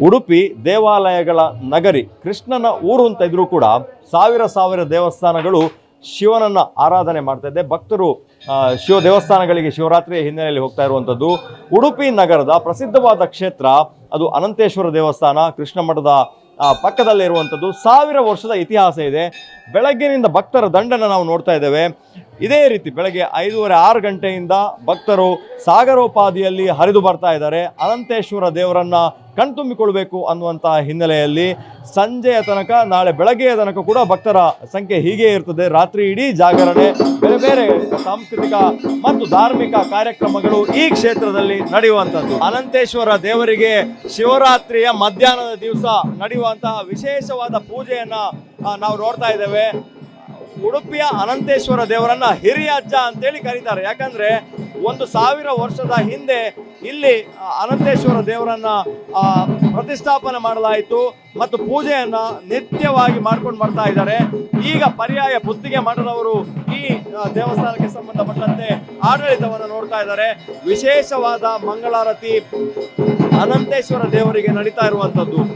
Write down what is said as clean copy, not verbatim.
ಉಡುಪಿ ದೇವಾಲಯಗಳ ನಗರಿ, ಕೃಷ್ಣನ ಊರು ಅಂತ ಇದ್ರೂ ಕೂಡ ಸಾವಿರ ದೇವಸ್ಥಾನಗಳು ಶಿವನನ್ನು ಆರಾಧನೆ ಮಾಡ್ತಾ ಇದೆ. ಭಕ್ತರು ಶಿವ ದೇವಸ್ಥಾನಗಳಿಗೆ ಶಿವರಾತ್ರಿಯ ಹಿನ್ನೆಲೆಯಲ್ಲಿ ಹೋಗ್ತಾ ಇರುವಂಥದ್ದು. ಉಡುಪಿ ನಗರದ ಪ್ರಸಿದ್ಧವಾದ ಕ್ಷೇತ್ರ ಅದು ಅನಂತೇಶ್ವರ ದೇವಸ್ಥಾನ, ಕೃಷ್ಣ ಮಠದ ಪಕ್ಕದಲ್ಲಿರುವಂಥದ್ದು. 1000 ವರ್ಷದ ಇತಿಹಾಸ ಇದೆ. ಬೆಳಗ್ಗಿನಿಂದ ಭಕ್ತರ ದಂಡನ್ನು ನಾವು ನೋಡ್ತಾ ಇದ್ದೇವೆ. ಇದೇ ರೀತಿ ಬೆಳಗ್ಗೆ 5:30-6 ಗಂಟೆಯಿಂದ ಭಕ್ತರು ಸಾಗರೋಪಾದಿಯಲ್ಲಿ ಹರಿದು ಬರ್ತಾ ಇದ್ದಾರೆ. ಅನಂತೇಶ್ವರ ದೇವರನ್ನ ಕಣ್ತುಂಬಿಕೊಳ್ಬೇಕು ಅನ್ನುವಂಥ ಹಿನ್ನೆಲೆಯಲ್ಲಿ ಸಂಜೆಯ ತನಕ, ನಾಳೆ ಬೆಳಗ್ಗೆಯ ತನಕ ಕೂಡ ಭಕ್ತರ ಸಂಖ್ಯೆ ಹೀಗೆ ಇರ್ತದೆ. ರಾತ್ರಿ ಇಡೀ ಜಾಗರಣೆ, ಬೇರೆ ಬೇರೆ ಸಾಂಸ್ಕೃತಿಕ ಮತ್ತು ಧಾರ್ಮಿಕ ಕಾರ್ಯಕ್ರಮಗಳು ಈ ಕ್ಷೇತ್ರದಲ್ಲಿ ನಡೆಯುವಂಥದ್ದು. ಅನಂತೇಶ್ವರ ದೇವರಿಗೆ ಶಿವರಾತ್ರಿಯ ಮಧ್ಯಾಹ್ನದ ದಿವಸ ನಡೆಯುವಂತಹ ವಿಶೇಷವಾದ ಪೂಜೆಯನ್ನ ನಾವು ನೋಡ್ತಾ ಇದ್ದೇವೆ. ಉಡುಪಿಯ ಅನಂತೇಶ್ವರ ದೇವರನ್ನ ಹಿರಿಯ ಅಜ್ಜ ಅಂತೇಳಿ ಕರೀತಾರೆ. ಯಾಕಂದ್ರೆ 1000 ವರ್ಷದ ಹಿಂದೆ ಇಲ್ಲಿ ಅನಂತೇಶ್ವರ ದೇವರನ್ನ ಪ್ರತಿಷ್ಠಾಪನೆ ಮಾಡಲಾಯಿತು ಮತ್ತು ಪೂಜೆಯನ್ನ ನಿತ್ಯವಾಗಿ ಮಾಡ್ಕೊಂಡು ಬರ್ತಾ ಇದ್ದಾರೆ. ಈಗ ಪರ್ಯಾಯ ಪುತ್ತಿಗೆ ಮಠದವರು ಈ ದೇವಸ್ಥಾನಕ್ಕೆ ಸಂಬಂಧಪಟ್ಟಂತೆ ಆಡಳಿತವನ್ನು ನೋಡ್ತಾ ಇದ್ದಾರೆ. ವಿಶೇಷವಾದ ಮಂಗಳಾರತಿ ಅನಂತೇಶ್ವರ ದೇವರಿಗೆ ನಡೀತಾ ಇರುವಂಥದ್ದು.